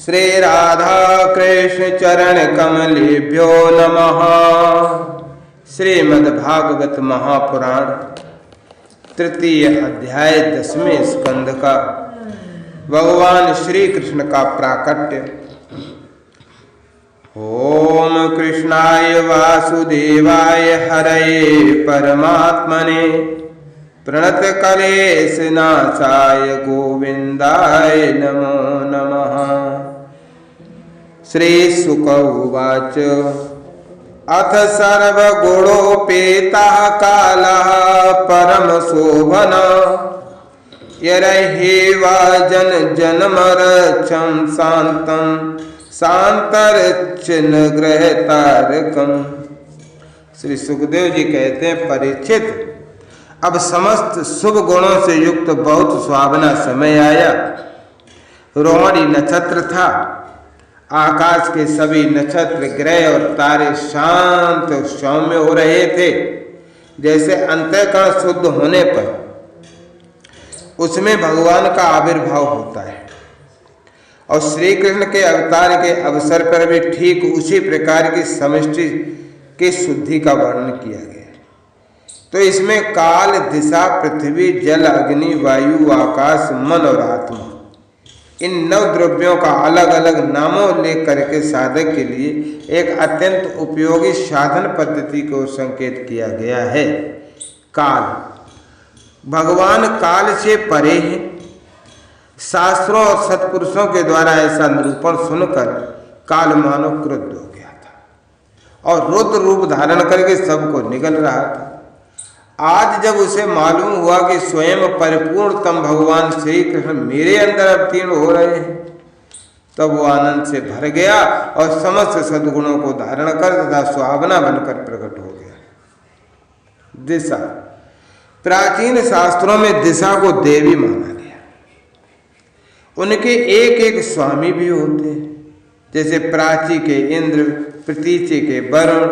श्री राधा कृष्ण चरण कमलेभ्यो नमः। श्रीमद्भागवत महापुराण तृतीय अध्याय 10वें स्कंद का भगवान श्री कृष्ण का प्राकट्य। ओम कृष्णाय वासुदेवाय हरये परमात्मने प्रणत कलेश नाशाय गोविंदाय नमो नमः। श्री शुक उवाच अथ सर्वगुणोपेतः कालः परम शोभन यरहिवा जन जन्मरक्षं शांतं शांतरक्षण ग्रहतारकम। श्री सुखदेव जी कहते हैं, परीक्षित, अब समस्त शुभ गुणों से युक्त बहुत सुहावना समय आया। रोहिणी नक्षत्र था। आकाश के सभी नक्षत्र, ग्रह और तारे शांत और सौम्य हो रहे थे, जैसे अंतःकरण शुद्ध होने पर उसमें भगवान का आविर्भाव होता है। और श्री कृष्ण के अवतार के अवसर पर भी ठीक उसी प्रकार की समष्टि की शुद्धि का वर्णन किया गया। तो इसमें काल, दिशा, पृथ्वी, जल, अग्नि, वायु, आकाश, मन और आत्मा, इन 9 द्रव्यों का अलग अलग नामों उल्लेख करके साधक के लिए एक अत्यंत उपयोगी साधन पद्धति को संकेत किया गया है। काल, भगवान काल से परे हैं। शास्त्रों और सत्पुरुषों के द्वारा ऐसा निरूपण सुनकर काल मानव क्रुद्ध हो गया था और रुद्र रूप धारण करके सबको निगल रहा था। आज जब उसे मालूम हुआ कि स्वयं परिपूर्णतम भगवान श्री कृष्ण मेरे अंदर अवतीर्ण हो रहे हैं, तब वो आनंद से भर गया और समस्त सद्गुणों को धारण कर तथा सुहावना बनकर प्रकट हो गया। दिशा, प्राचीन शास्त्रों में दिशा को देवी माना गया। उनके एक एक स्वामी भी होते हैं, जैसे प्राची के इंद्र, प्रतीचे के वरुण।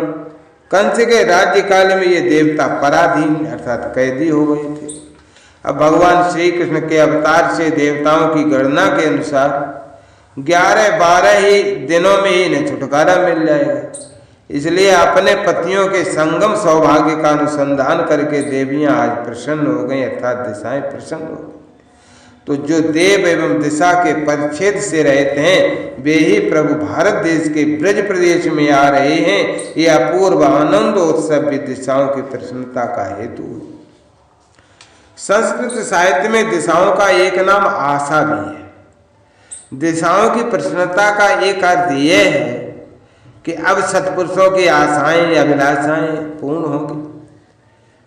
कंस के राज्य काल में ये देवता पराधीन अर्थात कैदी हो गए थे। अब भगवान श्री कृष्ण के अवतार से देवताओं की गणना के अनुसार 11-12 ही दिनों में ही इन्हें छुटकारा मिल जाएगा। इसलिए अपने पतियों के संगम सौभाग्य का अनुसंधान करके देवियां आज प्रसन्न हो गई, अर्थात दिशाएं प्रसन्न हो गई। तो जो देव एवं दिशा के परिच्छेद से रहते हैं, वे ही प्रभु भारत देश के ब्रज प्रदेश में आ रहे हैं। ये अपूर्व आनंद उत्सव भी दिशाओं की प्रसन्नता का हेतु है। संस्कृत साहित्य में दिशाओं का एक नाम आशा भी है। दिशाओं की प्रसन्नता का एक अर्थ यह है कि अब सत्पुरुषों की आशाएं, अभिलाषाएं पूर्ण होंगी।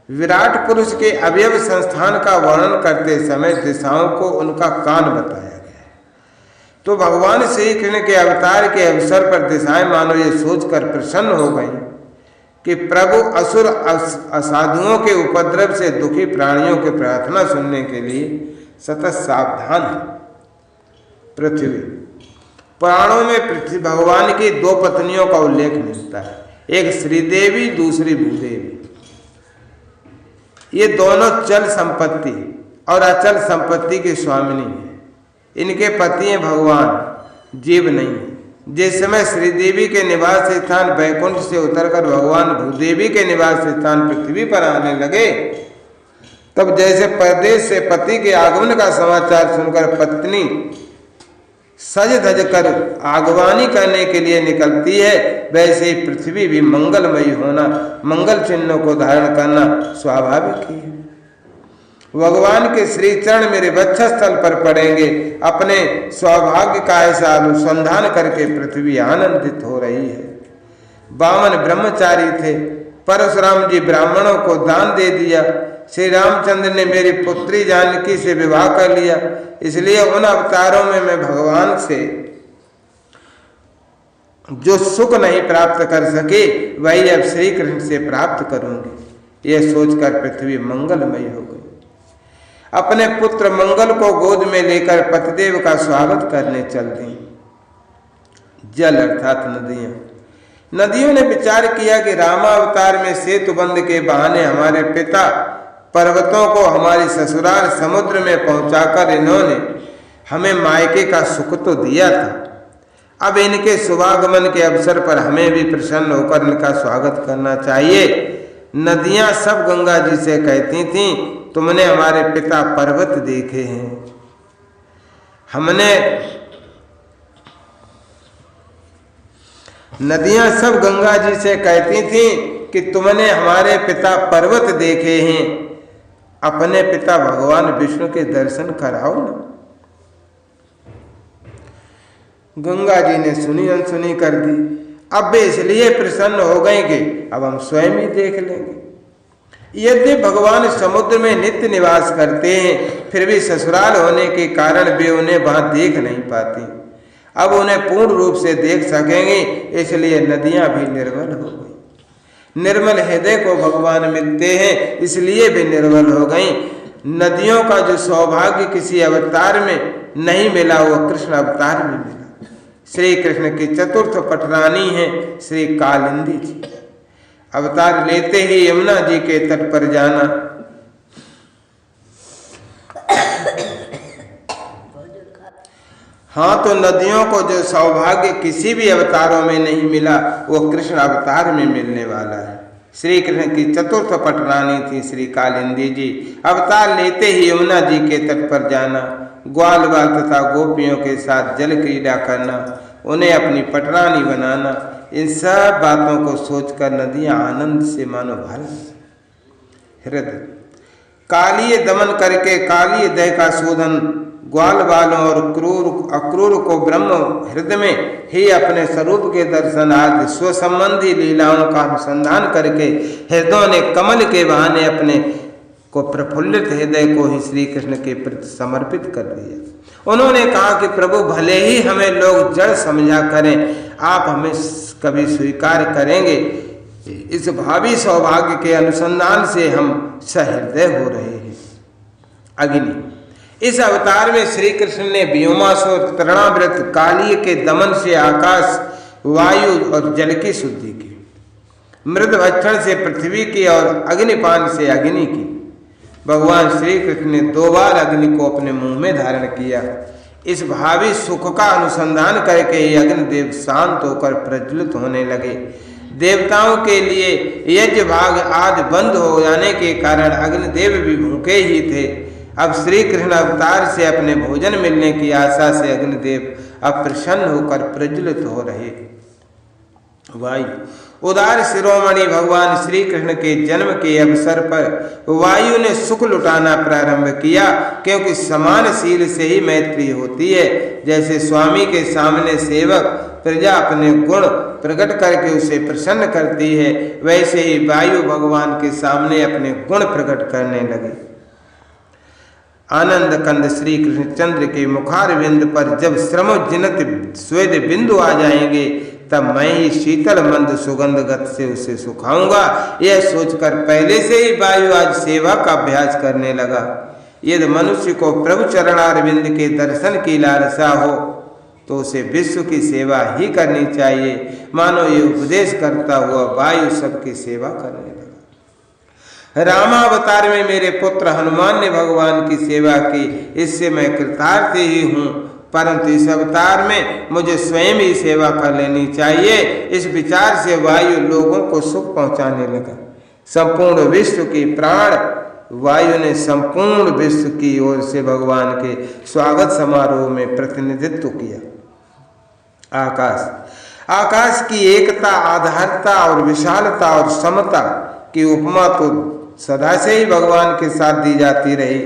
विराट पुरुष के अवयव संस्थान का वर्णन करते समय दिशाओं को उनका कान बताया गया है। तो भगवान श्री कृष्ण के अवतार के अवसर पर दिशाएं मानो ये सोचकर प्रसन्न हो गई कि प्रभु असुर असाधुओं के उपद्रव से दुखी प्राणियों की प्रार्थना सुनने के लिए सतत सावधान है। पृथ्वी, पुराणों में पृथ्वी भगवान की 2 पत्नियों का उल्लेख मिलता है, एक श्रीदेवी, दूसरी भूदेवी। ये दोनों चल संपत्ति और अचल संपत्ति की स्वामिनी है। इनके पति हैं भगवान, जीव नहीं। जिस समय श्रीदेवी के निवास स्थान वैकुंठ से उतरकर भगवान भूदेवी के निवास स्थान पृथ्वी पर आने लगे, तब जैसे परदेश से पति के आगमन का समाचार सुनकर पत्नी सज धज कर आगवानी करने के लिए निकलती है, वैसे ही पृथ्वी भी मंगलमयी होना, मंगल चिन्हों को धारण करना स्वाभाविक ही है। भगवान के श्री चरण मेरे वक्षस्थल पर पड़ेंगे। अपने सौभाग्य का ऐसा अनुसंधान करके पृथ्वी आनंदित हो रही है। वामन ब्रह्मचारी थे, परशुराम जी ब्राह्मणों को दान दे दिया। श्री रामचंद्र ने मेरी पुत्री जानकी से विवाह कर लिया। इसलिए उन अवतारों में मैं भगवान से जो सुख नहीं प्राप्त कर सके, वही अब श्री कृष्ण से प्राप्त करूंगी। यह सोचकर पृथ्वी मंगलमयी हो गई। अपने पुत्र मंगल को गोद में लेकर पतिदेव का स्वागत करने चल दी। जल अर्थात नदियों ने विचार किया कि रामावतार में सेतुबंध के बहाने हमारे पिता पर्वतों को हमारी ससुराल समुद्र में पहुंचाकर इन्होंने हमें मायके का सुख तो दिया था, अब इनके शुभागमन के अवसर पर हमें भी प्रसन्न होकर इनका स्वागत करना चाहिए। नदियां सब गंगा जी से कहती थीं, तुमने हमारे पिता पर्वत देखे हैं। नदियां सब गंगा जी से कहती थीं कि तुमने हमारे पिता पर्वत देखे हैं, अपने पिता भगवान विष्णु के दर्शन कराओ ना। गंगा जी ने सुनी अनसुनी कर दी। अब वे इसलिए प्रसन्न हो गए कि अब हम स्वयं ही देख लेंगे। यदि भगवान समुद्र में नित्य निवास करते हैं, फिर भी ससुराल होने के कारण वे उन्हें वहां देख नहीं पाती। अब उन्हें पूर्ण रूप से देख सकेंगे, इसलिए नदियां भी निर्मल हो गई। निर्मल हृदय को भगवान मिलते हैं, इसलिए भी निर्मल हो गई। नदियों का जो सौभाग्य किसी अवतार में नहीं मिला, वो कृष्ण अवतार में मिला। श्री कृष्ण की चतुर्थ पटरानी है श्री कालिंदी जी। अवतार लेते ही यमुना जी के तट पर जाना। हाँ, तो नदियों को जो सौभाग्य किसी भी अवतारों में नहीं मिला, वो कृष्ण अवतार में मिलने वाला है। श्री कृष्ण की चतुर्थ पटरानी थी श्री कालिंदी जी। अवतार लेते ही यमुना जी के तट पर जाना, ग्वाल बाल तथा गोपियों के साथ जल क्रीड़ा करना, उन्हें अपनी पटरानी बनाना, इन सब बातों को सोचकर नदियां आनंद से मानो भर हृदय। कालिय दमन करके कालिय दय का शोधन, ग्वाल बालों और क्रूर अक्रूर को ब्रह्म हृदय में ही अपने स्वरूप के दर्शन आदि स्वसंबंधी लीलाओं का अनुसंधान करके हृदयों ने कमल के बहाने अपने को प्रफुल्लित हृदय को ही श्री कृष्ण के प्रति समर्पित कर दिया। उन्होंने कहा कि प्रभु, भले ही हमें लोग जड़ समझा करें, आप हमें कभी स्वीकार करेंगे। इस भावी सौभाग्य के अनुसंधान से हम सहृदय हो रहे हैं। अग्नि। इस अवतार में श्री कृष्ण ने व्योमासुर, तृणाव्रत, कालिय के दमन से आकाश, वायु और जल की शुद्धि की, मृद भक्षण से पृथ्वी की और अग्निपान से अग्नि की। भगवान श्री कृष्ण ने 2 बार अग्नि को अपने मुंह में धारण किया। इस भावी सुख का अनुसंधान करके ही अग्निदेव शांत होकर प्रज्वलित होने लगे। देवताओं के लिए यज्ञ भाग आदि बंद हो जाने के कारण अग्निदेव भी भूखे ही थे। अब श्री कृष्ण अवतार से अपने भोजन मिलने की आशा से अग्निदेव अब प्रसन्न होकर प्रज्वलित हो रहे। वायु। उदार शिरोमणि भगवान श्री कृष्ण के जन्म के अवसर पर वायु ने सुख लुटाना प्रारंभ किया, क्योंकि समानशील से ही मैत्री होती है। जैसे स्वामी के सामने सेवक प्रजा अपने गुण प्रकट करके उसे प्रसन्न करती है, वैसे ही वायु भगवान के सामने अपने गुण प्रकट करने लगे। आनंद कंद श्री कृष्ण चंद्र के मुखारविंद पर जब श्रमोज्जिनत स्वेद बिंदु आ जाएंगे, तब मैं ही शीतल मंद सुगंध गत से उसे सुखाऊंगा। यह सोचकर पहले से ही वायु आज सेवा का अभ्यास करने लगा। यदि मनुष्य को प्रभु चरणारविंद के दर्शन की लालसा हो, तो उसे विश्व की सेवा ही करनी चाहिए। मानो ये उपदेश करता हुआ वायु सबकी सेवा करने लगा। रामावतार में मेरे पुत्र हनुमान ने भगवान की सेवा की, इससे मैं कृतार्थ ही हूँ, परंतु इस अवतार में मुझे स्वयं ही सेवा कर लेनी चाहिए। इस विचार से वायु लोगों को सुख पहुंचाने लगा। संपूर्ण विश्व की प्राण वायु ने संपूर्ण विश्व की ओर से भगवान के स्वागत समारोह में प्रतिनिधित्व किया। आकाश। आकाश की एकता, आधारता और विशालता और समता की उपमा तो सदा से ही भगवान के साथ दी जाती रही,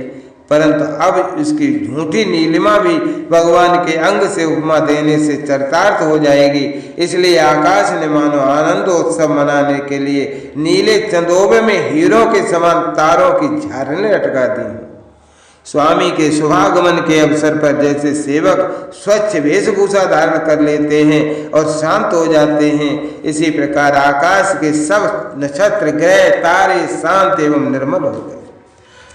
परंतु अब इसकी झूठी नीलिमा भी भगवान के अंग से उपमा देने से चरितार्थ हो जाएगी। इसलिए आकाश ने मानो आनंदोत्सव मनाने के लिए नीले चंदोबे में हीरों के समान तारों की झालरें लटका दी। स्वामी के शुभागमन के अवसर पर जैसे सेवक स्वच्छ वेशभूषा धारण कर लेते हैं और शांत हो जाते हैं, इसी प्रकार आकाश के सब नक्षत्र, ग्रह, तारे शांत एवं निर्मल हो गए।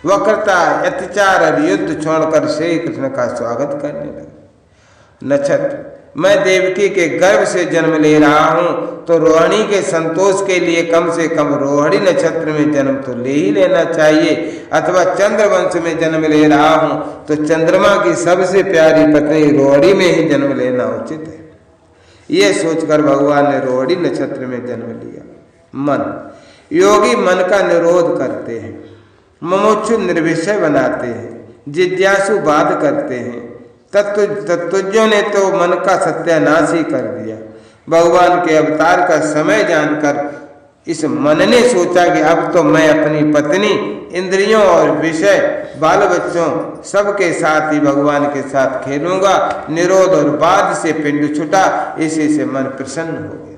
वक्रता, अत्याचार और युद्ध छोड़कर श्री कृष्ण का स्वागत करने लगे। नक्षत्र। मैं देवकी के गर्भ से जन्म ले रहा हूँ, तो रोहिणी के संतोष के लिए कम से कम रोहिणी नक्षत्र में जन्म तो ले ही लेना चाहिए, अथवा चंद्रवंश में जन्म ले रहा हूँ तो चंद्रमा की सबसे प्यारी पत्नी रोहिणी में ही जन्म लेना उचित है। ये सोचकर भगवान ने रोहिणी नक्षत्र में जन्म लिया। मन, योगी मन का निरोध करते हैं, मुमुक्षु निर्विषय बनाते हैं, जिज्ञासु बाध करते हैं। तत्वज्ञों ने तो मन का सत्यानाश ही कर दिया। भगवान के अवतार का समय जानकर इस मन ने सोचा कि अब तो मैं अपनी पत्नी, इंद्रियों और विषय, बाल बच्चों सबके साथ ही भगवान के साथ खेलूंगा। निरोध और बाध से पिंड छुटा, इसी से मन प्रसन्न हो गया।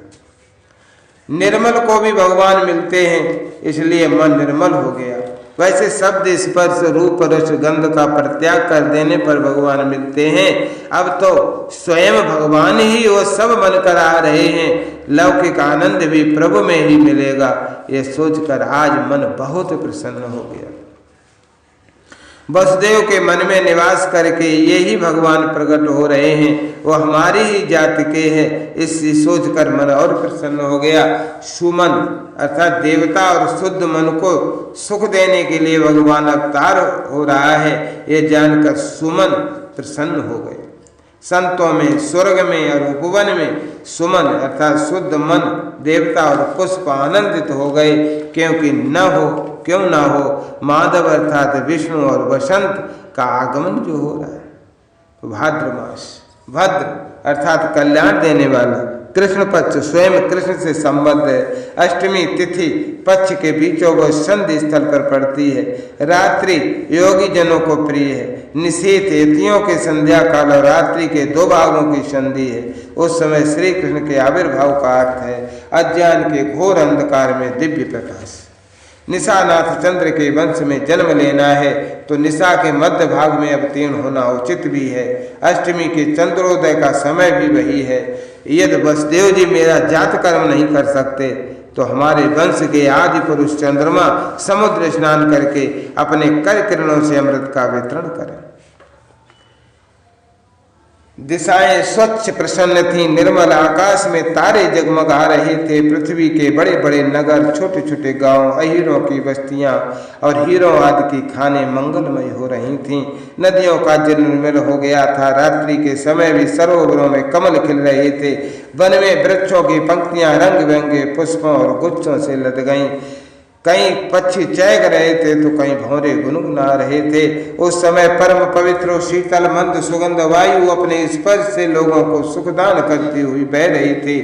निर्मल को भी भगवान मिलते हैं, इसलिए मन निर्मल हो गया। वैसे शब्द, स्पर्श, रूप, रस, गंध का परित्याग कर देने पर भगवान मिलते हैं। अब तो स्वयं भगवान ही वो सब बनकर आ रहे हैं। लौकिक आनंद भी प्रभु में ही मिलेगा, ये सोचकर आज मन बहुत प्रसन्न हो गया। वसुदेव के मन में निवास करके ये ही भगवान प्रकट हो रहे हैं, वो हमारी ही जाति के हैं, इस सोचकर मन और प्रसन्न हो गया। सुमन अर्थात देवता और शुद्ध मन को सुख देने के लिए भगवान अवतार हो रहा है, ये जानकर सुमन प्रसन्न हो गए। संतों में, स्वर्ग में और उपवन में सुमन अर्थात शुद्ध मन, देवता और पुष्प आनंदित हो गए, क्योंकि क्यों न हो माधव अर्थात विष्णु और वसंत का आगमन जो हो रहा है। भाद्र मास, भद्र अर्थात कल्याण देने वाला, कृष्ण पक्ष स्वयं कृष्ण से संबद्ध है। अष्टमी तिथि पक्ष के बीचों को संधि स्थल पर पड़ती है। रात्रि योगी जनों को प्रिय है। निशीथ यतियों के संध्या काल और रात्रि के 2 भागों की संधि है। उस समय श्री कृष्ण के आविर्भाव का अर्थ है अज्ञान के घोर अंधकार में दिव्य प्रकाश। निशानाथ चंद्र के वंश में जन्म लेना है तो निशा के मध्य भाग में अवतीर्ण होना उचित भी है। अष्टमी के चंद्रोदय का समय भी वही है। यदि वसुदेव जी मेरा जात कर्म नहीं कर सकते तो हमारे वंश के आदि पुरुष चंद्रमा समुद्र स्नान करके अपने कर किरणों से अमृत का वितरण करें। दिशाएं स्वच्छ प्रसन्न थीं, निर्मल आकाश में तारे जगमगा रहे थे। पृथ्वी के बड़े बड़े नगर, छोटे छोटे गांव, अहीरों की बस्तियां और हीरों आदि की खानें मंगलमय हो रही थीं। नदियों का जल निर्मल हो गया था। रात्रि के समय भी सरोवरों में कमल खिल रहे थे। वन में वृक्षों की पंक्तियां रंग बिरंगे पुष्पों और गुच्छों से लद गईं। कहीं पक्षी चहक रहे थे तो कहीं भौरे गुनगुना रहे थे। उस समय परम पवित्र शीतल मंद सुगंध वायु अपने स्पर्श से लोगों को सुखदान करती हुई बह रही थी।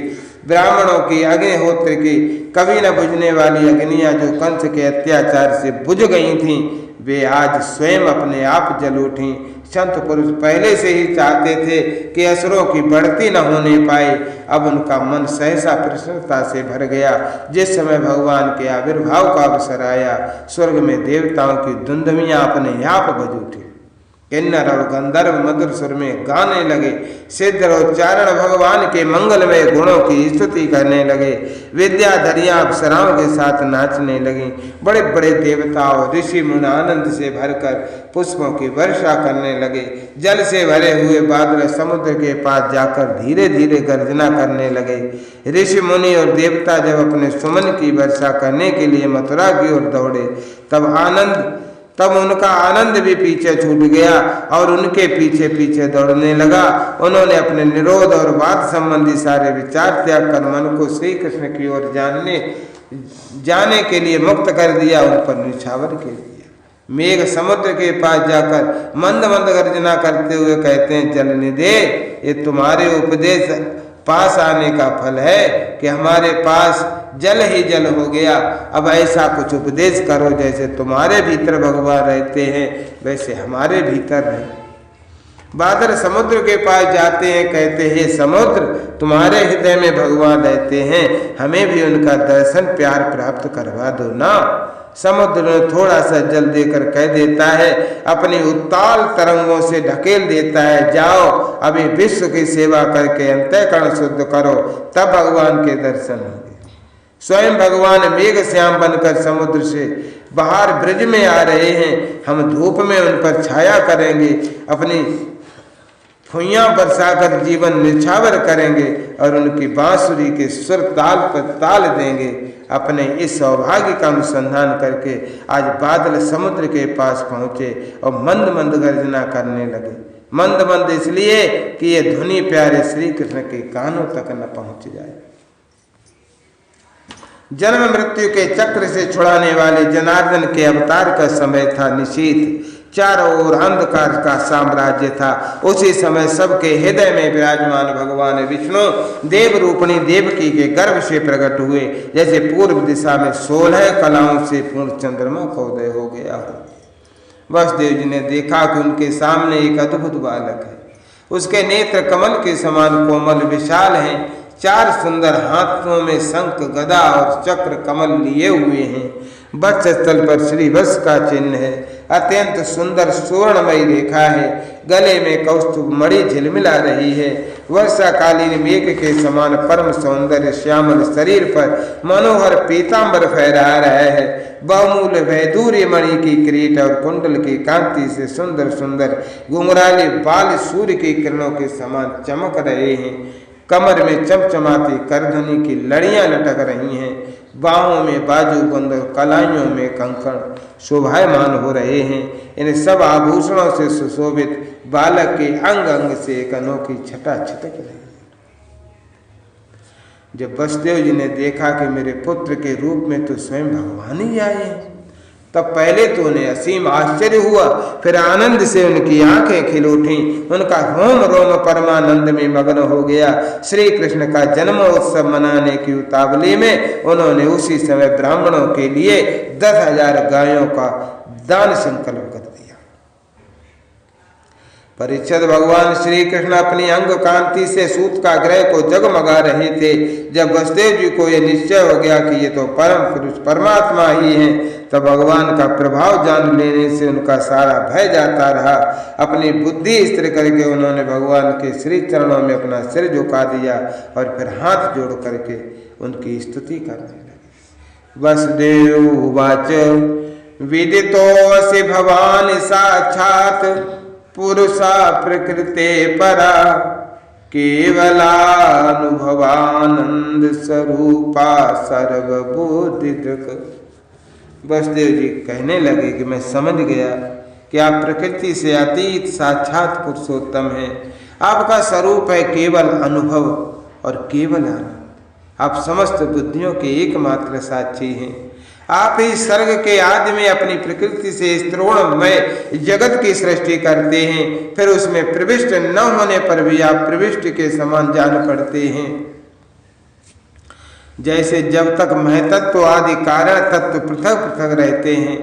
ब्राह्मणों की अग्निहोत्र की कभी न बुझने वाली अग्नियां जो कंस के अत्याचार से बुझ गई थीं, वे आज स्वयं अपने आप जल उठी। संत पुरुष पहले से ही चाहते थे कि असुरों की बढ़ती न होने पाए। अब उनका मन सहसा प्रसन्नता से भर गया। जिस समय भगवान के आविर्भाव का अवसर आया, स्वर्ग में देवताओं की धुंधमियां अपने आप बज उठी। किन्नर और गंधर्व मधुर सुर में गाने लगे। सिद्ध और चारण भगवान के मंगलमय गुणों की स्तुति करने लगे। विद्याधरियां अप्सराओं के साथ नाचने लगी। बड़े बड़े देवता और ऋषि मुनि आनंद से भरकर पुष्पों की वर्षा करने लगे। जल से भरे हुए बादल समुद्र के पास जाकर धीरे धीरे गर्जना करने लगे। ऋषि मुनि और देवता जब अपने सुमन की वर्षा करने के लिए मथुरा की ओर दौड़े, तब उनका आनंद भी पीछे छूट गया और उनके पीछे पीछे दौड़ने लगा। उन्होंने अपने निरोध और वाद संबंधी सारे विचार त्याग कर मन को श्री कृष्ण की ओर जाने के लिए मुक्त कर दिया, उन पर निछावर के दिया। मेघ समुद्र के पास जाकर मंद मंद गर्जना करते हुए कहते हैं, जलनिधे, ये तुम्हारे उपदेश पास आने का फल है कि हमारे पास जल ही जल हो गया। अब ऐसा कुछ उपदेश करो जैसे तुम्हारे भीतर भगवान रहते हैं वैसे हमारे भीतर रहे। बादल समुद्र के पास जाते हैं, कहते हैं, समुद्र तुम्हारे हृदय में भगवान रहते हैं, हमें भी उनका दर्शन प्यार प्राप्त करवा दो ना। समुद्र ने थोड़ा सा जल देकर कह देता है, अपनी उत्ताल तरंगों से ढकेल देता है, जाओ अभी विश्व की सेवा करके अंतःकरण शुद्ध करो, तब भगवान के दर्शन होंगे। स्वयं भगवान मेघ श्याम बनकर समुद्र से बाहर ब्रज में आ रहे हैं। हम धूप में उन पर छाया करेंगे, अपनी फुइयां बरसाकर जीवन निछावर करेंगे और उनकी बांसुरी के सुर ताल पर ताल देंगे। अपने इस सौभाग्य का अनुसंधान करके आज बादल समुद्र के पास पहुंचे और मंद मंद गर्जना करने लगे। मंद मंद इसलिए कि ये ध्वनि प्यारे श्री कृष्ण के कानों तक न पहुंच जाए। जन्म मृत्यु के चक्र से छुड़ाने वाले जनार्दन के अवतार का समय था निशीथ। चारों ओर अंधकार का साम्राज्य था। उसी समय सबके हृदय में विराजमान भगवान विष्णु देव रूपणी देवकी के गर्भ से प्रकट हुए, जैसे पूर्व दिशा में 16 कलाओं से पूर्ण चंद्रमा का उदय हो गया हो। वसुदेव जी ने देखा कि उनके सामने एक अद्भुत बालक है। उसके नेत्र कमल के समान कोमल विशाल हैं। 4 सुंदर हाथों में शंख गदा और चक्र कमल लिए हुए हैं। वक्षस्थल पर श्री वत्स का चिन्ह है। अत्यंत सुंदर सुवर्णमयी रेखा है। गले में कौस्तुभ मणि झिलमिला रही है। वर्षाकालीन मेघ के समान परम सौंदर्य श्यामल शरीर पर मनोहर पीतांबर फहरा रहा है। बहुमूल्य वैदूर्य मणि की किरीट और कुंडल की कांति से सुंदर सुंदर घुंघराले बाल सूर्य की किरणों के समान चमक रहे हैं। कमर में चमचमाती करधनी की लड़ियां लटक रही हैं। बाहों में बाजूबंद और कलाइयों में कंकण शोभायमान हो रहे हैं। इन सब आभूषणों से सुशोभित बालक के अंग अंग से एक अनोखी छटा छिटक रही है। जब वसुदेव जी ने देखा कि मेरे पुत्र के रूप में तो स्वयं भगवान ही आए हैं, तब पहले तो उन्हें असीम आश्चर्य हुआ, फिर आनंद से उनकी आंखें खिल उठी। उनका रोम रोम परमानंद में मग्न हो गया। श्री कृष्ण का जन्मोत्सव मनाने की उतावली में उन्होंने उसी समय ब्राह्मणों के लिए 10,000 गायों का दान संकल्प कर दिया। परीक्षित भगवान श्री कृष्ण अपनी अंग कांति से सूत का ग्रह को जगमगा रहे थे। जब वसुदेव जी को यह निश्चय हो गया कि ये तो परम पुरुष परमात्मा ही हैं, तब भगवान का प्रभाव जान लेने से उनका सारा भय जाता रहा। अपनी बुद्धि स्थिर करके उन्होंने भगवान के श्री चरणों में अपना सिर झुका दिया और फिर हाथ जोड़ करके उनकी स्तुति करने लगे। वसुदेव उवाच विदितोऽसि भवान् साक्षात् पुरुषा प्रकृते परा केवलानुभवानंद स्वरूपा सर्वबोधिदृक्। वसुदेव जी कहने लगे कि मैं समझ गया कि आप प्रकृति से अतीत साक्षात पुरुषोत्तम हैं। आपका स्वरूप है केवल अनुभव और केवल आनंद। आप समस्त बुद्धियों के एकमात्र साक्षी हैं। आप ही सर्ग के आदि में अपनी प्रकृति से स्त्रोणमय जगत की सृष्टि करते हैं, फिर उसमें प्रविष्ट न होने पर भी आप प्रविष्ट के समान जान पड़ते हैं। जैसे जब तक महतत्व आदि कारण तत्व पृथक पृथक रहते हैं,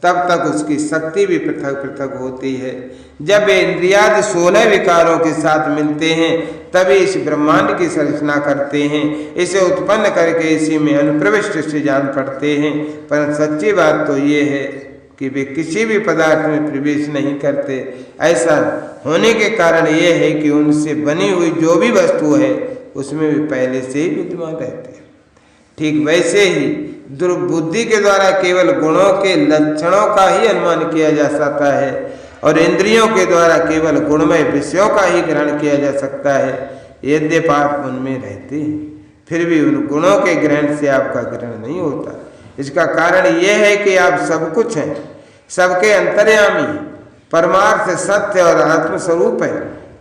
तब तक उसकी शक्ति भी पृथक पृथक होती है। जब ये इंद्रियादि 16 विकारों के साथ मिलते हैं, तभी इस ब्रह्मांड की संरचना करते हैं। इसे उत्पन्न करके इसी में अनुप्रविष्ट से जान पड़ते हैं। पर सच्ची बात तो ये है कि वे किसी भी पदार्थ में प्रवेश नहीं करते। ऐसा होने के कारण ये है कि उनसे बनी हुई जो भी वस्तु है उसमें भी पहले से ही विद्यमान रहते हैं। ठीक वैसे ही दुर्बुद्धि के द्वारा केवल गुणों के लक्षणों का ही अनुमान किया जा सकता है और इंद्रियों के द्वारा केवल गुणमय विषयों का ही ग्रहण किया जा सकता है। यद्यपि आप उनमें रहते हैं, फिर भी उन गुणों के ग्रहण से आपका ग्रहण नहीं होता। इसका कारण यह है कि आप सब कुछ हैं, सबके अंतर्यामी, परमार्थ सत्य और आत्मस्वरूप है।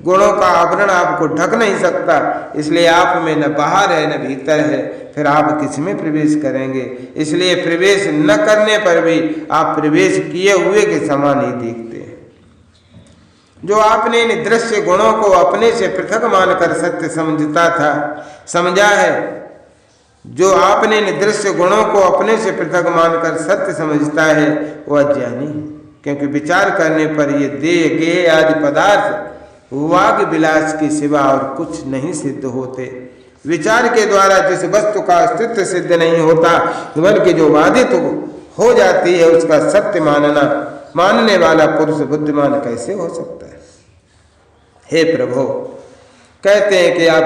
गुणों का आवरण आपको ढक नहीं सकता, इसलिए आप में न बाहर है न भीतर है। फिर आप किस में प्रवेश करेंगे? इसलिए प्रवेश न करने पर भी आप प्रवेश किए हुए के समान ही दिखते हैं। जो आपने इन दृश्य गुणों को अपने से पृथक मानकर सत्य समझा है, जो आपने इन दृश्य गुणों को अपने से पृथक मानकर सत्य समझता है, वह अज्ञानी है। क्योंकि विचार करने पर ये देह गेह आदि पदार्थ वाग विलास के सिवा और कुछ नहीं सिद्ध होते। विचार के द्वारा जिस वस्तु का अस्तित्व सिद्ध नहीं होता, बल्कि जो बाधित हो जाती है, उसका सत्य मानने वाला पुरुष बुद्धिमान कैसे हो सकता है? हे प्रभु, कहते हैं कि आप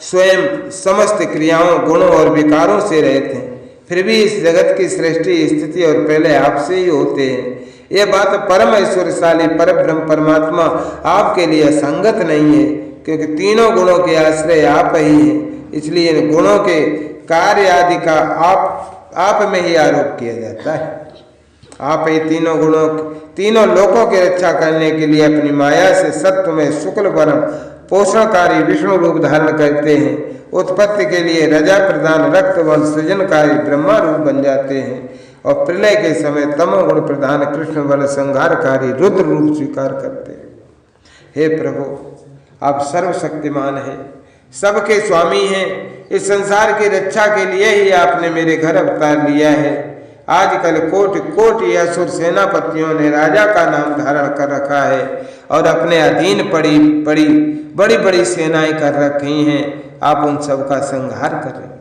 स्वयं समस्त क्रियाओं, गुणों और विकारों से रहते हैं, फिर भी इस जगत की सृष्टि, स्थिति और प्रलय आपसे ही होते हैं। यह बात परम ऐश्वर्यशाली परब्रह्म परमात्मा आपके लिए असंगत नहीं है, क्योंकि तीनों गुणों के आश्रय आप ही हैं। इसलिए इन गुणों के कार्य आदि का आप में ही आरोप किया जाता है। आप ही तीनों लोकों की रक्षा करने के लिए अपनी माया से सत्व में शुक्ल वर्ण पोषणकारी विष्णु रूप धारण करते हैं। उत्पत्ति के लिए रजा प्रदान रक्त वर्ण सृजनकारी ब्रह्मा रूप बन जाते हैं और प्रलय के समय तमोगुण प्रधान कृष्ण वर्ण संहारकारी रुद्र रूप स्वीकार करते हैं। हे प्रभु, आप सर्वशक्तिमान हैं, सबके स्वामी हैं। इस संसार की रक्षा के लिए ही आपने मेरे घर अवतार लिया है। आजकल कोटि कोटि असुर सेनापतियों ने राजा का नाम धारण कर रखा है और अपने अधीन बड़ी बड़ी सेनाएं कर रखी हैं। आप उन सब का संहार कर रहे हैं।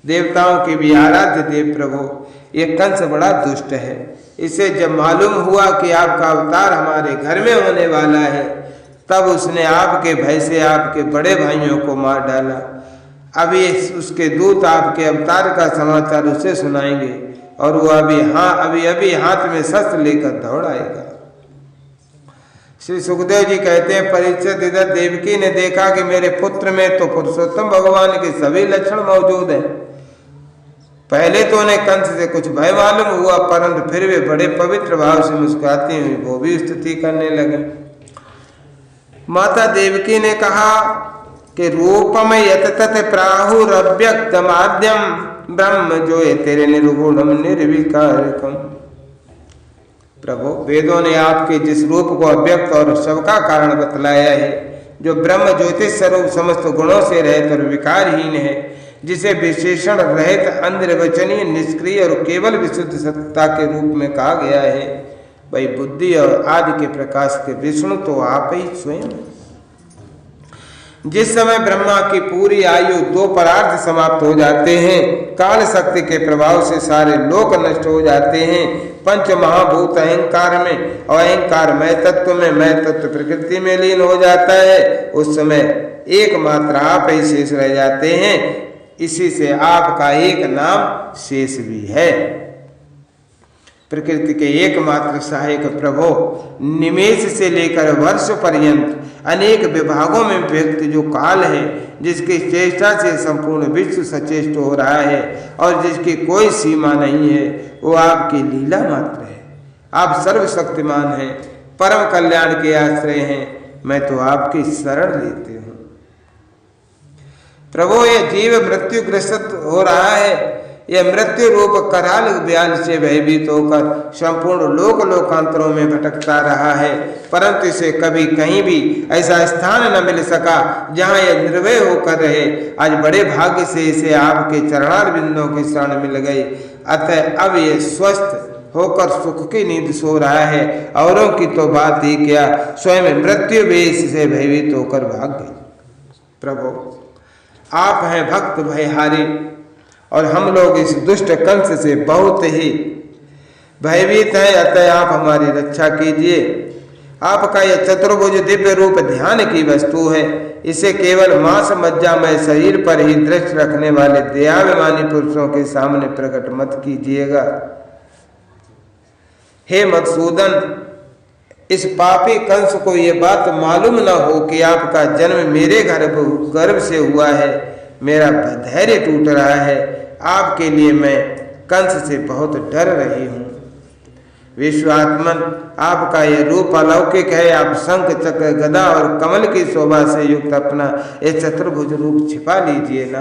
देवताओं के भी आराध्य देव प्रभु, ये कंस बड़ा दुष्ट है। इसे जब मालूम हुआ कि आपका अवतार हमारे घर में होने वाला है, तब उसने आपके भय से आपके बड़े भाइयों को मार डाला। अभी उसके दूत आपके अवतार का समाचार उसे सुनाएंगे और वो अभी हाथ में शस्त्र लेकर दौड़ आएगा। श्री सुखदेव जी कहते हैं, परीक्षित इधर देवकी ने देखा कि मेरे पुत्र में तो पुरुषोत्तम भगवान के सभी लक्षण मौजूद हैं। पहले तो उन्हें कंस से कुछ भय मालूम हुआ, परंतु फिर वे बड़े पवित्र भाव से मुस्कुराते हुए वो भी स्तुति करने लगे। माता देवकी ने कहा कि रूपम यतत प्राहुरव्यक्तमाद्यम ब्रह्म जो ये तेरे निर्गुणम निर्विकारकम। प्रभु, वेदों ने आपके जिस रूप को अव्यक्त और सबका कारण बतलाया है, जो ब्रह्म ज्योतिष स्वरूप समस्त गुणों से रहित और विकारहीन है, जिसे विशेषण रहित अनिर्वचनीय निष्क्रिय और केवल विशुद्ध सत्ता के रूप में कहा गया है, भाई बुद्धि और आदि के प्रकाश के विष्णु तो आप ही स्वयं। जिस समय ब्रह्मा की पूरी आयु 2 परार्थ समाप्त हो जाते हैं, काल शक्ति के प्रभाव से सारे लोक नष्ट हो जाते हैं, पंच महाभूत अहंकार में और अहंकार मय तत्व में, मय तत्व प्रकृति में लीन हो जाता है, उस समय एकमात्र आप ही शेष रह जाते हैं। इसी से आपका एक नाम शेष भी है। प्रकृति के एकमात्र सहायक प्रभु, निमेष से लेकर वर्ष पर्यंत अनेक विभागों में व्यक्त जो काल है, जिसकी चेष्टा से संपूर्ण विश्व सचेष्ट हो रहा है और जिसकी कोई सीमा नहीं है, वो आपकी लीला मात्र है। आप सर्वशक्तिमान हैं, परम कल्याण के आश्रय हैं। मैं तो आपकी शरण लेती हूँ। प्रभु, ये जीव मृत्यु ग्रस्त हो रहा है। यह मृत्यु रूप कराल व्याल से भयभीत होकर संपूर्ण लोकांतरों में भटकता रहा है, परंतु इसे कभी कहीं भी ऐसा स्थान न मिल सका जहां यह निर्भय होकर रहे। आज बड़े भाग्य से इसे आपके चरणार बिंदों की शरण मिल गई। अतः अब ये स्वस्थ होकर सुख की नींद सो रहा है। औरों की तो बात ही क्या, स्वयं मृत्यु भी इससे भयभीत होकर भाग गई। प्रभु, आप हैं भक्त भयहारी और हम लोग इस दुष्ट कंस से बहुत ही भयभीत हैं। अतः आप हमारी रक्षा कीजिए। आपका यह चतुर्भुज दिव्य रूप ध्यान की वस्तु है। इसे केवल मांस मज्जामय शरीर पर ही दृष्टि रखने वाले दयाभिमानी पुरुषों के सामने प्रकट मत कीजिएगा। हे मधुसूदन, इस पापी कंस को ये बात मालूम न हो कि आपका जन्म मेरे गर्भ से हुआ है। मेरा धैर्य टूट रहा है। आपके लिए मैं कंस से बहुत डर रही हूँ। विश्वात्मन, आपका यह रूप अलौकिक है। आप शंख चक्र गदा और कमल की शोभा से युक्त अपना ये चतुर्भुज रूप छिपा लीजिए ना।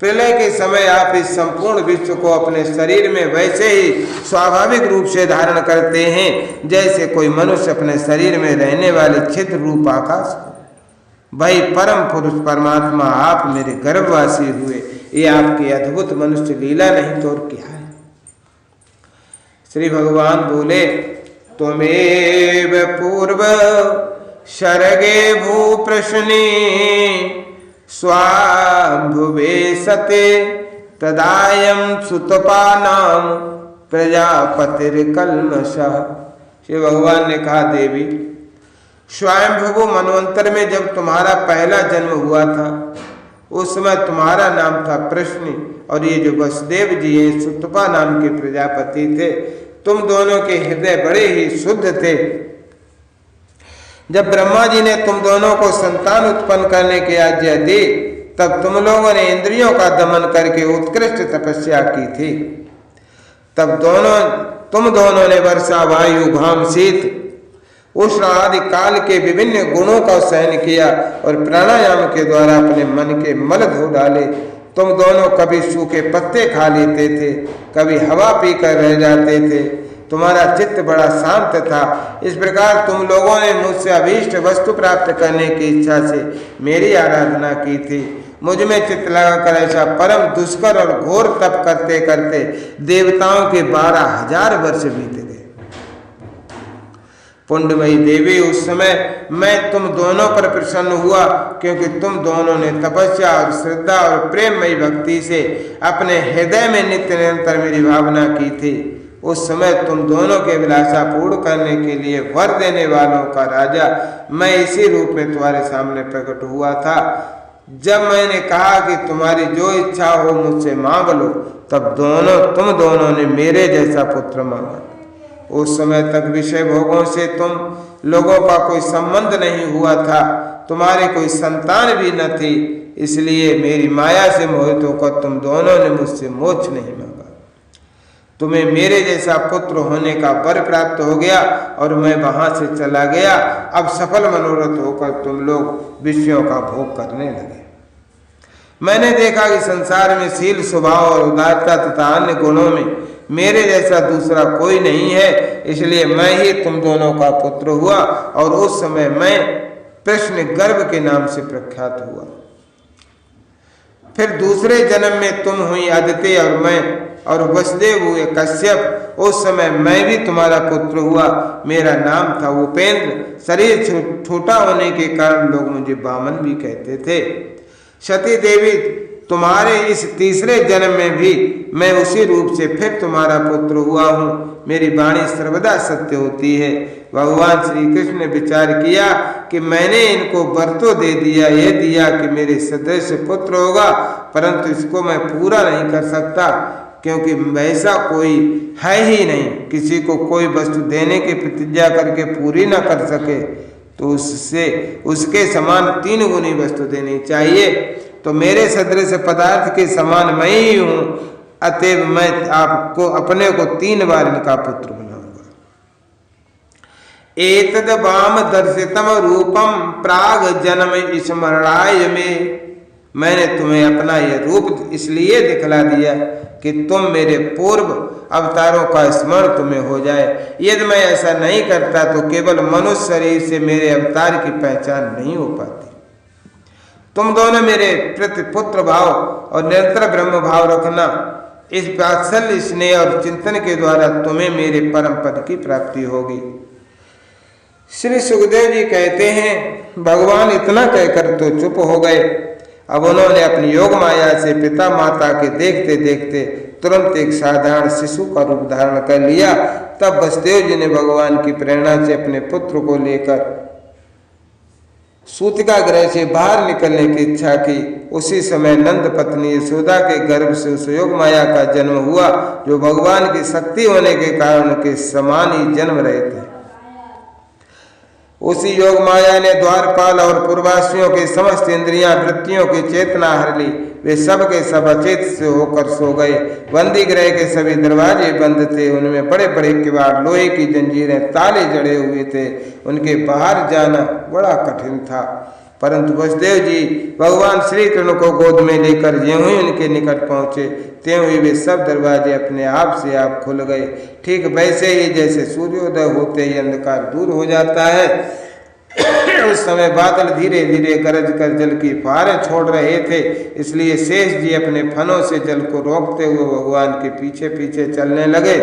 प्रलय के समय आप इस संपूर्ण विश्व को अपने शरीर में वैसे ही स्वाभाविक रूप से धारण करते हैं जैसे कोई मनुष्य अपने शरीर में रहने वाले छिद्र रूप आकाश को। भाई परम पुरुष परमात्मा, आप मेरे गर्भवासी हुए। ये आपकी अद्भुत मनुष्य लीला नहीं तो और क्या है। श्री भगवान बोले, त्वमेव पूर्व शरगे भूप्रश्ने स्वाम्भुवे सते तदायं सुतपानां प्रजापतिर्कल्मषः। श्री भगवान ने कहा, देवी, स्वयंभुव मनवंतर में जब तुम्हारा पहला जन्म हुआ था, उस समय तुम्हारा नाम था प्रश्नि और ये जो वसुदेव जी हैं सुतपा नाम के प्रजापति थे। तुम दोनों के हृदय बड़े ही शुद्ध थे। जब ब्रह्मा जी ने तुम दोनों को संतान उत्पन्न करने की आज्ञा दी, तब तुम लोगों ने इंद्रियों का दमन करके उत्कृष्ट तपस्या की थी। तब दोनों तुम दोनों ने वर्षा, वायु, घाम, शीत, उष्ण आदि काल के विभिन्न गुणों का सहन किया और प्राणायाम के द्वारा अपने मन के मल धो डाले। तुम दोनों कभी सूखे पत्ते खा लेते थे, कभी हवा पीकर रह जाते थे। तुम्हारा चित्त बड़ा शांत था। इस प्रकार तुम लोगों ने मुझसे अभीष्ट वस्तु प्राप्त करने की इच्छा से मेरी आराधना की थी। मुझ में चित्त लगाकर ऐसा परम दुष्कर और घोर तप करते करते देवताओं के 12,000 वर्ष बीत गए। पुंडमयी देवी, उस समय मैं तुम दोनों पर प्रसन्न हुआ, क्योंकि तुम दोनों ने तपस्या और श्रद्धा और प्रेममयी भक्ति से अपने हृदय में नित्य निरंतर मेरी भावना की थी। उस समय तुम दोनों के अभिलाषा पूर्ण करने के लिए वर देने वालों का राजा मैं इसी रूप में तुम्हारे सामने प्रकट हुआ था। जब मैंने कहा कि तुम्हारी जो इच्छा हो मुझसे मांग लो, तब तुम दोनों ने मेरे जैसा पुत्र मांगा। उस समय तक विषय भोगों से तुम लोगों का कोई संबंध नहीं हुआ था, तुम्हारी कोई संतान भी न थी, इसलिए मेरी माया से मोहित होकर तुम दोनों ने मुझसे मोक्ष नहीं मांगा। तुम्हें मेरे जैसा पुत्र होने का वर प्राप्त हो गया और मैं वहां से चला गया। अब सफल मनोरथ होकर तुम लोग विषयों का भोग करने लगे। मैंने देखा कि संसार में शील, स्वभाव और उदारता तथा अन्य गुणों में मेरे जैसा दूसरा कोई नहीं है, इसलिए मैं ही तुम दोनों का पुत्र हुआ और उस समय मैं प्रश्न गर्भ के नाम से प्रख्यात हुआ। फिर दूसरे जन्म में तुम हुई अदिति और मैं और वसुदेव हुए कश्यप। उस समय मैं भी तुम्हारा पुत्र हुआ। मेरा नाम था उपेंद्र। शरीर छोटा होने के कारण लोग मुझे वामन भी कहते थे। सती देवी, तुम्हारे इस तीसरे जन्म में भी मैं उसी रूप से फिर तुम्हारा पुत्र हुआ हूँ। मेरी वाणी सर्वदा सत्य होती है। भगवान श्री कृष्ण ने विचार किया कि मैंने इनको वर तो दे दिया, ये दिया कि मेरे सदृश पुत्र होगा, परंतु इसको मैं पूरा नहीं कर सकता, क्योंकि वैसा कोई है ही नहीं। किसी को कोई वस्तु देने की प्रतिज्ञा करके पूरी न कर सके तो उसके समान 3 गुनी वस्तु देनी चाहिए। तो मेरे सदृश पदार्थ के समान मैं ही हूँ, अतएव मैं आपको अपने को 3 बार इनका पुत्र बनाऊंगा। एतद वाम दर्शितम रूपम प्राग जन्म स्मरणाय में। मैंने तुम्हें अपना यह रूप इसलिए दिखला दिया कि तुम मेरे पूर्व अवतारों का स्मरण तुम्हें हो जाए। यदि मैं ऐसा नहीं करता तो केवल मनुष्य शरीर से मेरे अवतार की पहचान नहीं हो पाती। तुम दोनों मेरे प्रति पुत्र भाव और निरंतर ब्रह्म भाव रखना। इस वात्सल्य, स्नेह और चिंतन के द्वारा तुम्हें मेरे परम पद की प्राप्ति होगी। श्री सुखदेव जी कहते हैं, भगवान इतना कहकर तो चुप हो गए। अब उन्होंने अपनी योग माया से पिता माता के देखते देखते तुरंत एक साधारण शिशु का रूप धारण कर लिया। तब वसुदेव जी ने भगवान की प्रेरणा से अपने पुत्र को लेकर सूतिका गृह से बाहर निकलने की इच्छा की। उसी समय नंद पत्नी यशोदा के गर्भ से उस योग माया का जन्म हुआ, जो भगवान की शक्ति होने के कारण उनके समान ही जन्म रहे थे। उसी योग माया ने द्वारपाल और पूर्वासियों के समस्त इंद्रियां वृत्तियों की चेतना हर ली। वे सब के सब अचेत से होकर सो गए। बंदी गृह के सभी दरवाजे बंद थे। उनमें बड़े बड़े किवाड़, लोहे की जंजीरें, ताले जड़े हुए थे। उनके बाहर जाना बड़ा कठिन था। परंतु वसुदेव जी भगवान श्री कृष्ण को गोद में लेकर ज्यों ही उनके निकट पहुंचे, त्यों ही वे सब दरवाजे अपने आप से आप खुल गए। ठीक वैसे ही जैसे सूर्योदय होते ही अंधकार दूर हो जाता है, उस समय बादल धीरे धीरे गरज कर जल की फुहारें छोड़ रहे थे। इसलिए शेष जी अपने फनों से जल को रोकते हुए भगवान के पीछे पीछे चलने लगे।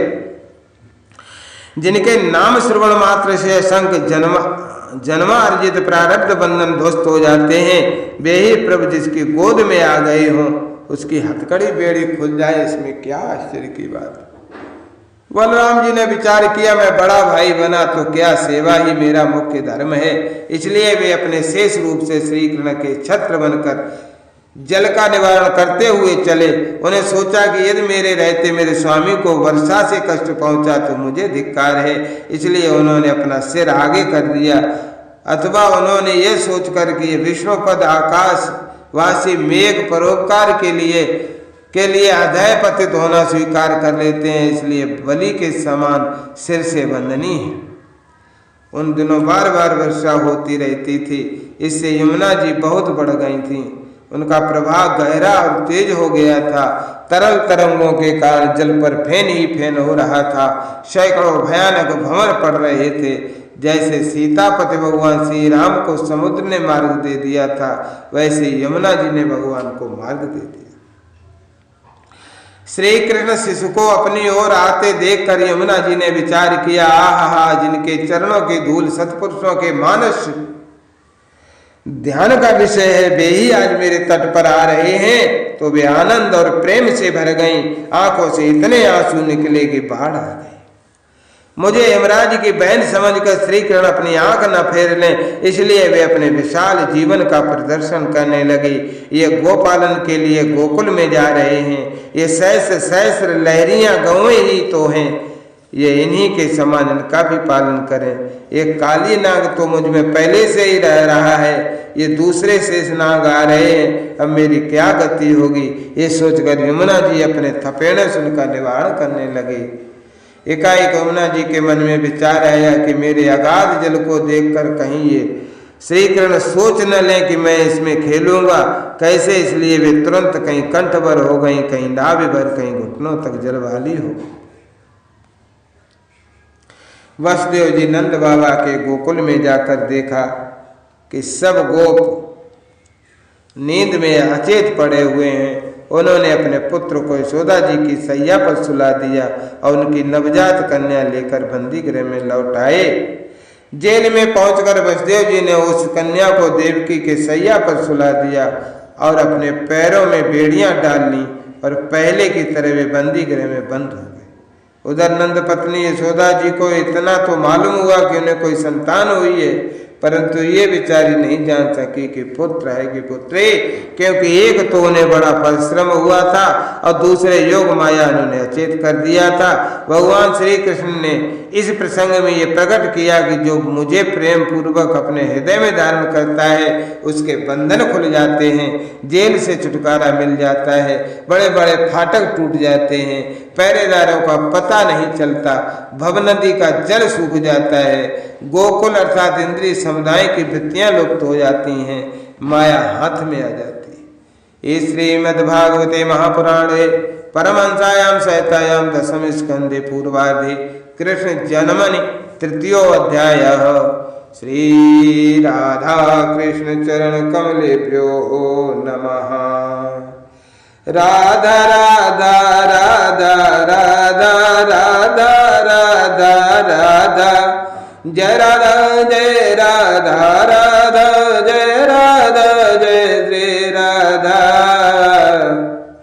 जिनके नाम श्रवण मात्र से शंख जन्मार्जित प्रारब्ध बंधन ध्वस्त हो जाते हैं, वे ही प्रभु जिसकी गोद में आ गए हों, उसकी हथकड़ी बेड़ी खुल जाए, इसमें क्या आश्चर्य की बात। बलराम जी ने विचार किया, मैं बड़ा भाई बना तो क्या, सेवा ही मेरा मुख्य धर्म है। इसलिए वे अपने शेष रूप से श्री कृष्ण के छत्र बनकर जल का निवारण करते हुए चले। उन्हें सोचा कि यदि मेरे रहते मेरे स्वामी को वर्षा से कष्ट पहुंचा तो मुझे धिक्कार है। इसलिए उन्होंने अपना सिर आगे कर दिया, अथवा उन्होंने ये सोचकर कि विष्णुपद आकाशवासी मेघ परोपकार के लिए के लिए अधय पतित होना स्वीकार कर लेते हैं, इसलिए बलि के समान सिर से बंधनी है। उन दिनों बार बार वर्षा होती रहती थी, इससे यमुना जी बहुत बढ़ गई थी। उनका प्रभाव गहरा और तेज हो गया था। तरल तरंगों के कारण जल पर फेन ही फेन हो रहा था। सैकड़ों भयानक भंवर पड़ रहे थे। जैसे सीतापति भगवान श्री राम को समुद्र ने मार्ग दे दिया था, वैसे यमुना जी ने भगवान को मार्ग दे दिया। श्री कृष्ण शिशु को अपनी ओर आते देखकर यमुना जी ने विचार किया, आहा, जिनके चरणों की धूल सत्पुरुषों के मानस ध्यान का विषय है, वे ही आज मेरे तट पर आ रहे हैं। तो वे आनंद और प्रेम से भर गईं। आंखों से इतने आंसू निकले कि बाढ़ आ गई। मुझे यमराज की बहन समझकर श्री कृष्ण अपनी आंख न फेर लें, इसलिए वे अपने विशाल जीवन का प्रदर्शन करने लगे। ये गोपालन के लिए गोकुल में जा रहे हैं। ये सहस्र सहस्र लहरियां गौएं ही तो हैं, ये इन्हीं के समान इनका भी पालन करें। एक काली नाग तो मुझ में पहले से ही रह रहा है, ये दूसरे शेष नाग आ रहे हैं, अब मेरी क्या गति होगी। ये सोचकर यमुना जी अपने थपेड़े से उनका निवारण करने लगे। एकाएक यमुना जी के मन में विचार आया कि मेरे अगाध जल को देखकर कहीं ये श्री कृष्ण सोच न लें कि मैं इसमें खेलूंगा कैसे, इसलिए वे तुरंत कहीं कंठ भर हो गई, कहीं नाभि भर, कहीं घुटनों तक जल वाली हो। वसुदेव जी नंद बाबा के गोकुल में जाकर देखा कि सब गोप नींद में अचेत पड़े हुए हैं। उन्होंने अपने पुत्र को यशोदा जी की सैया पर सुला दिया और उनकी नवजात कन्या लेकर बंदी गृह में लौट आए। जेल में पहुंचकर वसुदेव जी ने उस कन्या को देवकी के सैया पर सुला दिया और अपने पैरों में बेड़ियां डाल ली और पहले की तरह वे बंदी गृह में बंद हो गए। उधर नंद पत्नी यशोदा जी को इतना तो मालूम हुआ कि उन्हें कोई संतान हुई है, परंतु ये बेचारी नहीं जान सकी कि पुत्र है कि पुत्री, क्योंकि एक तो उन्हें बड़ा परिश्रम हुआ था और दूसरे योग माया उन्होंने अचेत कर दिया था। भगवान श्री कृष्ण ने इस प्रसंग में ये प्रकट किया कि जो मुझे प्रेम पूर्वक अपने हृदय में धारण करता है उसके बंधन खुल जाते हैं, जेल से छुटकारा मिल जाता है, बड़े बड़े फाटक टूट जाते हैं, पहरेदारों का पता नहीं चलता, भव नदी का जल सूख जाता है, गोकुल अर्थात इंद्रिय समुदाय की वृत्तियां लुप्त हो जाती हैं, माया हाथ में आ जाती है। इस श्रीमद्भागवते महापुराणे परमहंसायां संहितायां दशम स्कंदे पूर्वार्धे कृष्ण जन्मनि तृतीयो अध्यायः। श्री राधा कृष्ण चरण कमलेभ्यो नमः। राधा राधा राधा राधा राधा राधा राधा, जय राधा जय राधा राधा जय राधा जय श्री राधा